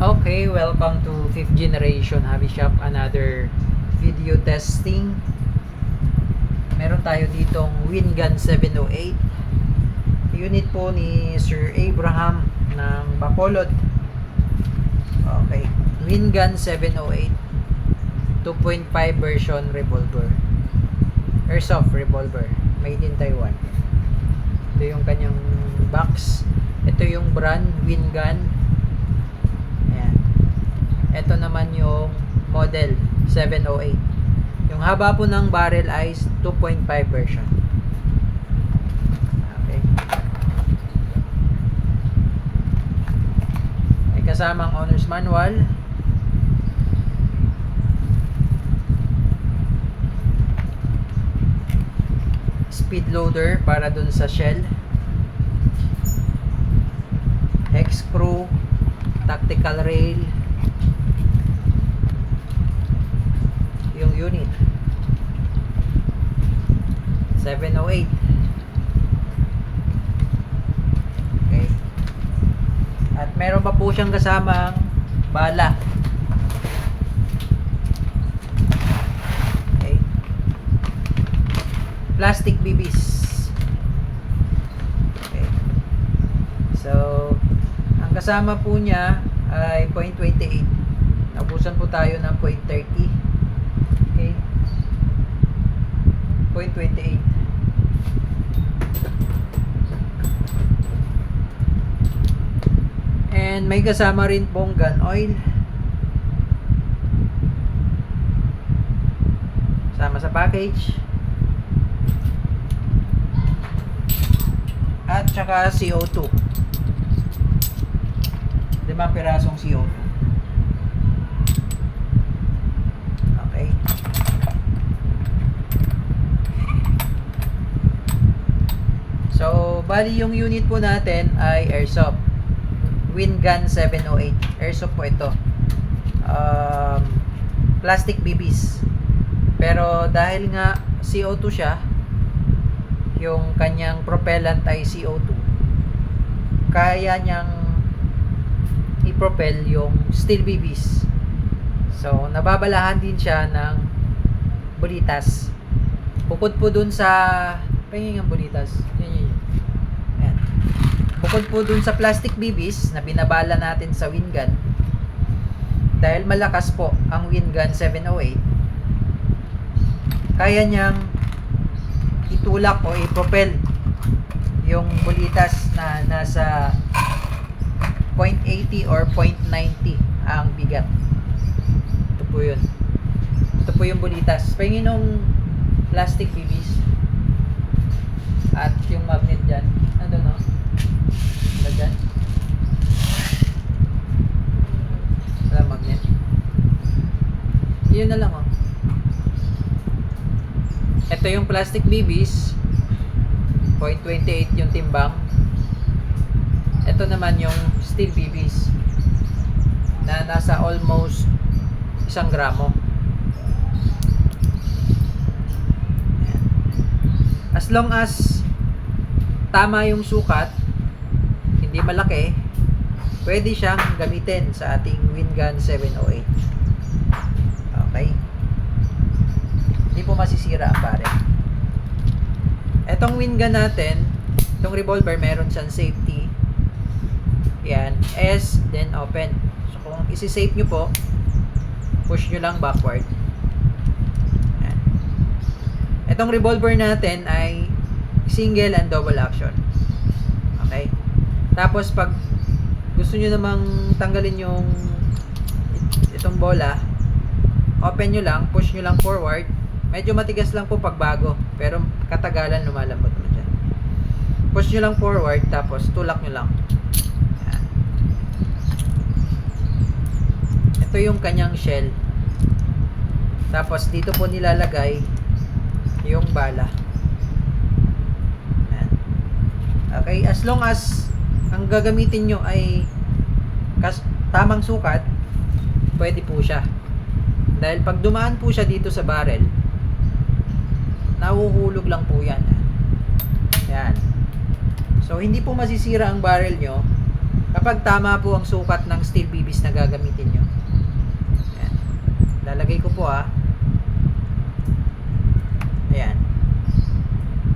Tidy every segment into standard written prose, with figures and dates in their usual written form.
Okay, welcome to 5th generation Hobby Shop. Another video testing. Meron tayo ditong Wingun 708. Unit po ni Sir Abraham ng Bacolod. Okay, Wingun 708 2.5 version revolver. Airsoft revolver. Made in Taiwan. Ito yung kanyang box. Ito yung brand Wingun. Ito naman yung model 708. Yung haba po ng barrel ay 2.5 version. Okay. May kasamang owner's manual. Speed loader para dun sa shell. Hex screw, tactical rail, yung unit 708. Okay, at meron pa po siyang kasamang bala. Okay, plastic BBs. Okay, so ang kasama po niya ay .28. Nabusan po tayo ng .30. Okay. 0.28. And may kasama rin pong gun oil. Sama sa package. At saka CO2. 5 pirasong CO2. So, bali yung unit po natin ay airsoft. Wingun 708. Airsoft po ito. Plastic BBs. Pero dahil nga CO2 siya, yung kanyang propellant ay CO2, kaya niyang i-propel yung steel BBs. So, nababalahan din siya ng bulitas. Bukod po dun sa pahingin ng bulitas. Yan. Bukod po dun sa plastic BBs na binabala natin sa Wingun, dahil malakas po ang Wingun 708, kaya niyang itulak o i-propel yung bulitas na nasa 0.80 or 0.90 ang bigat. Ito po yun. Ito po yung bulitas. Pahingin ng plastic BBs. At yung magnet dyan, ano no? Dyan. Wala magnet. Yun na lang oh. Ito yung plastic BBs. 0.28 yung timbang. Ito naman yung steel BBs na nasa almost 1 gramo. As long as tama yung sukat, hindi malaki, pwede siyang gamitin sa ating Wingun 708. Okay, hindi po masisira ang barrel. Etong Wingun natin, itong revolver, meron siyang safety. Yan, S, then open. So kung isi-safe nyo po, push nyo lang backward. Yan. Etong revolver natin ay single and double action. Okay? Tapos pag gusto nyo namang tanggalin yung itong bola, open nyo lang, push nyo lang forward. Medyo matigas lang po pag bago, pero katagalan lumalambot naman dyan. Push nyo lang forward, tapos tulak nyo lang. Yan. Ito yung kanyang shell. Tapos dito po nilalagay yung bala. Yan. Okay, as long as ang gagamitin nyo ay tamang sukat, pwede po siya. Dahil pag dumaan po siya dito sa barrel, nahuhulog lang po yan. Yan. So, hindi po masisira ang barrel nyo Kapag tama po ang sukat ng steel bibis na gagamitin nyo. Ayan. Lalagay ko po Ayan.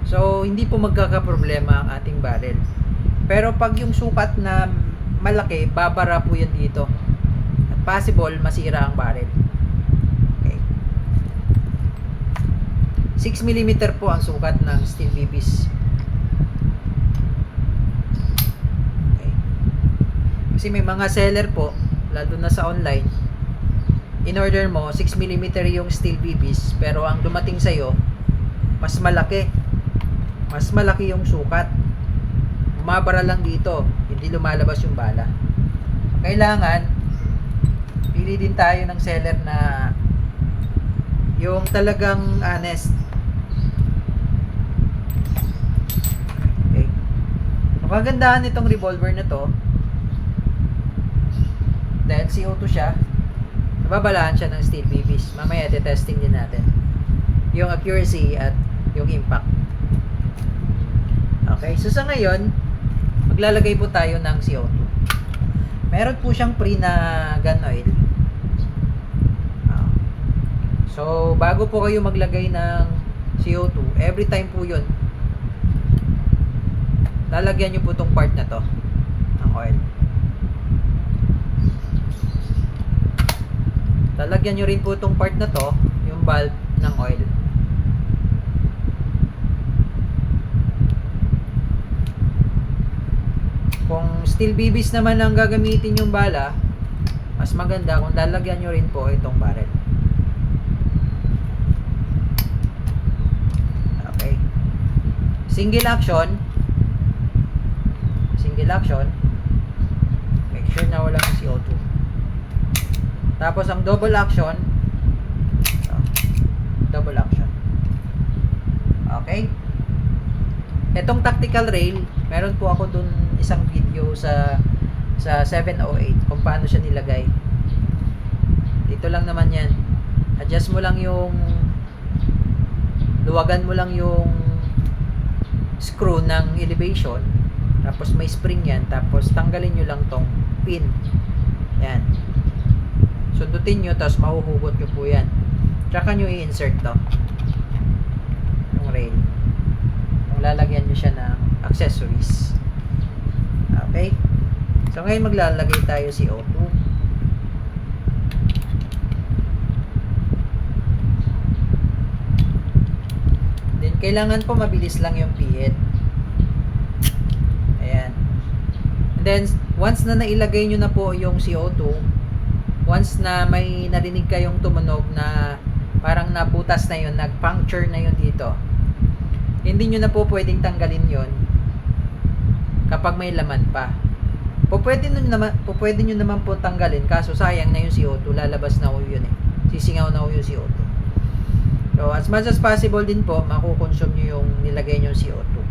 So, hindi po magkakaproblema ang ating barrel. Pero pag yung sukat na malaki, babara po yan dito. At possible, masira ang barrel. Okay. 6mm po ang sukat ng steel bibis. Okay. Kasi may mga seller po, lalo na sa online, in order mo, 6mm yung steel bibis, pero ang dumating sa'yo, mas malaki. Mas malaki yung sukat. Bumabara lang dito, hindi lumalabas yung bala. Kailangan pili din tayo ng seller na yung talagang honest. Okay. Ang kagandahan nitong revolver na to, dahil CO2 siya, nababalaan siya ng steel bibis. Mamaya testing din natin yung accuracy at yung impact. Okay, so sa ngayon, maglalagay po tayo ng CO2. Meron po siyang pre na gun oil. So, bago po kayo maglagay ng CO2, every time po yun, lalagyan nyo po itong part na to ng oil. Lalagyan nyo rin po itong part na to, yung valve ng oil. Kung steel bibis naman ang gagamitin yung bala, mas maganda kung lalagyan nyo rin po itong barrel. Okay. Single action. Make sure na walang CO2. Tapos ang double action. Okay. Itong tactical rail, meron po ako dun isang video sa 708 kung paano siya nilagay. Dito lang naman yan. Adjust mo lang yung luwagan mo lang yung screw ng elevation, tapos may spring yan, tapos tanggalin nyo lang tong pin. Yan. Sundutin nyo, tapos mahuhugot nyo po yan. Tsaka nyo i-insert to yung rail. Kung lalagyan nyo siya ng accessories. Okay. So ngayon maglalagay tayo CO2. Then kailangan po mabilis lang yung pihit. Ayan. And then once na nailagay nyo na po yung CO2, once na may narinig kayong tumunog na parang nabutas na yun, nag-puncture na yun dito, hindi nyo na po pwedeng tanggalin yun kapag may laman pa. Pwede nyo naman po tanggalin, kaso sayang na yung CO2, lalabas na po yun sisingaw na po yung CO2. So as much as possible din po, makukonsume nyo yung nilagay nyo CO2.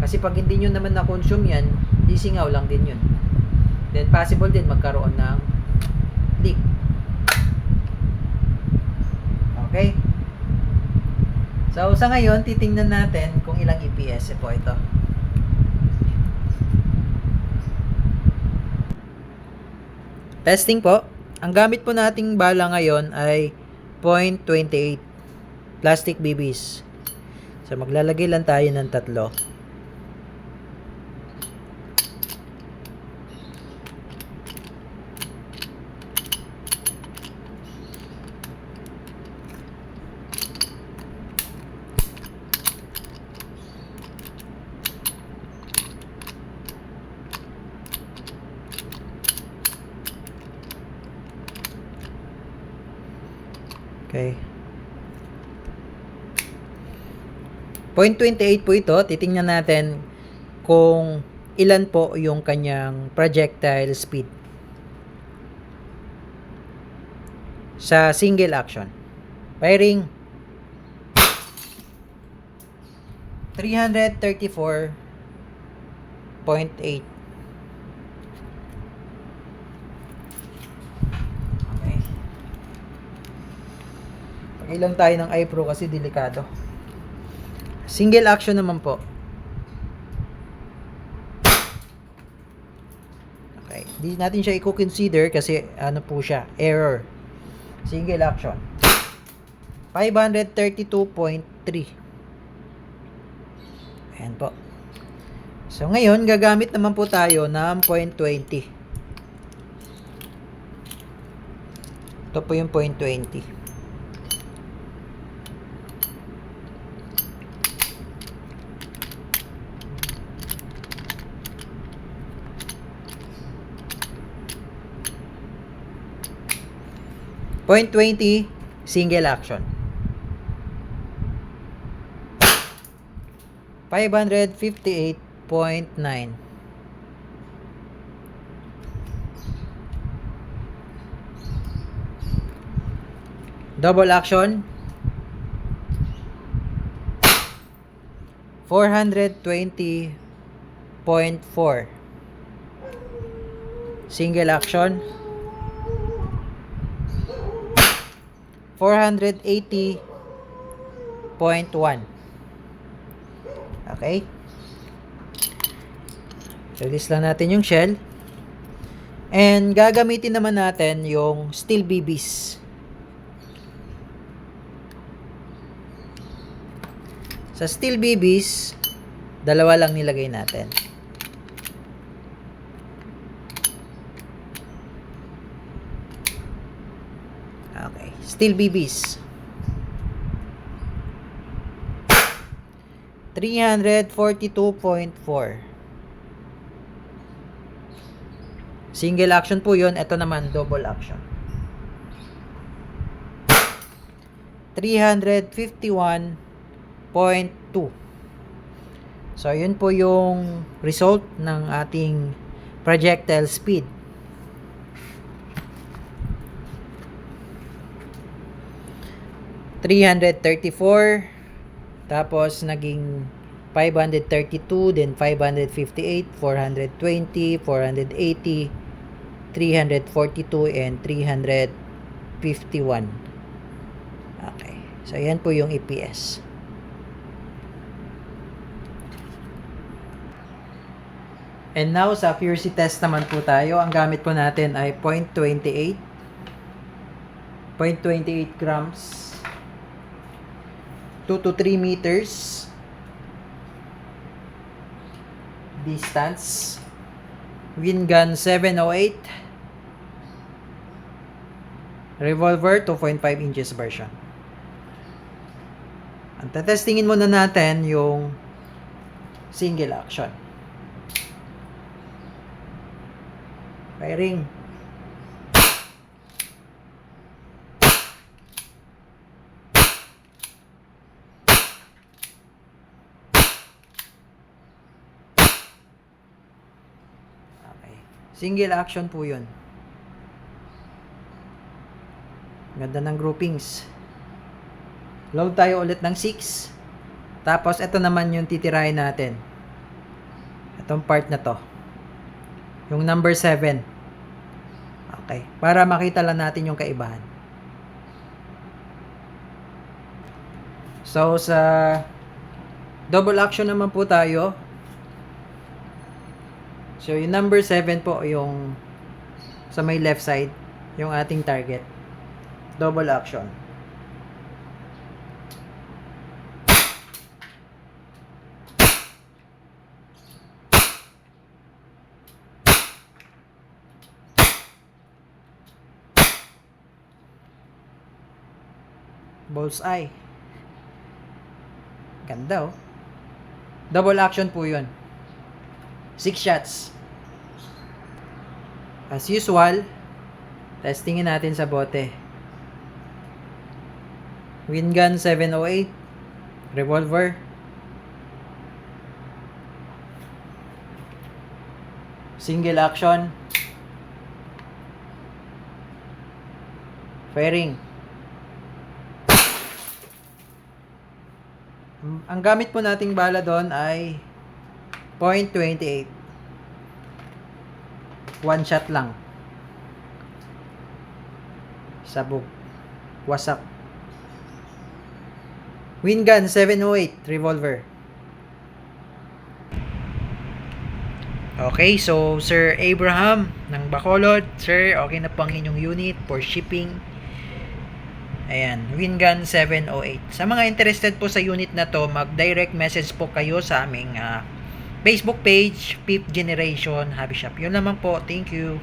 Kasi pag hindi nyo naman na-consume yan, sisingaw lang din yun. Then possible din magkaroon ng leak. Okay. So sa ngayon, titingnan natin kung ilang EPS po ito. Testing po. Ang gamit po nating bala ngayon ay .28 plastic BBs. So maglalagay lang tayo ng 3. Okay. .28 po ito. Titingnan natin kung ilan po yung kanyang projectile speed sa single action. Firing. 334.8. Ilang tayo ng iPro kasi delikado. Single action naman po. Hindi natin siya i-consider kasi ano po siya, error. Single action. 532.3. Ayan po. So ngayon, gagamit naman po tayo ng 0.20. Ito po yung 0.20. Point 20, single action. 558.9. Double action. 420.4. Single action. 480.1. Okay. Release lang natin yung shell. And gagamitin naman natin yung steel BBs. Sa steel BBs, dalawa lang nilagay natin. Okay, steel BBs. 342.4. Single action po yun. Ito naman, double action. 351.2. So, yun po yung result ng ating projectile speed. $334, tapos naging 532, then 558, 420, 480, 342, and 351. Okay. So, yan po yung EPS. And now, sa accuracy test naman po tayo. Ang gamit po natin ay 0.28. 0.28 grams. 2 to 3 meters. Distance. Wind gun 708. Revolver 2.5 inches version. Ang testingin muna natin yung single action. Firing. Okay. Single action po yun. Ganda ng groupings. Load tayo ulit ng 6. Tapos, ito naman yung titirahin natin. Itong part na to. Yung number 7. Okay. Para makita lang natin yung kaibahan. So, sa double action naman po tayo. So, yung number 7 po, yung sa may left side, yung ating target. Double action. Bullseye. Ganda oh. Double action po yun. 6 shots. As usual, testingin natin sa bote. Wind gun 708. Revolver. Single action. Firing. Ang gamit po nating bala doon ay 0.28. One shot lang. Sabog. Wasak. Wind gun 708 revolver. Okay, so Sir Abraham ng Bacolod, sir, okay na po ang inyong unit for shipping. Ayan, Wingun 708. Sa mga interested po sa unit na to, mag-direct message po kayo sa aming Facebook page, 5th Generation Hobby Shop. Yun naman po. Thank you.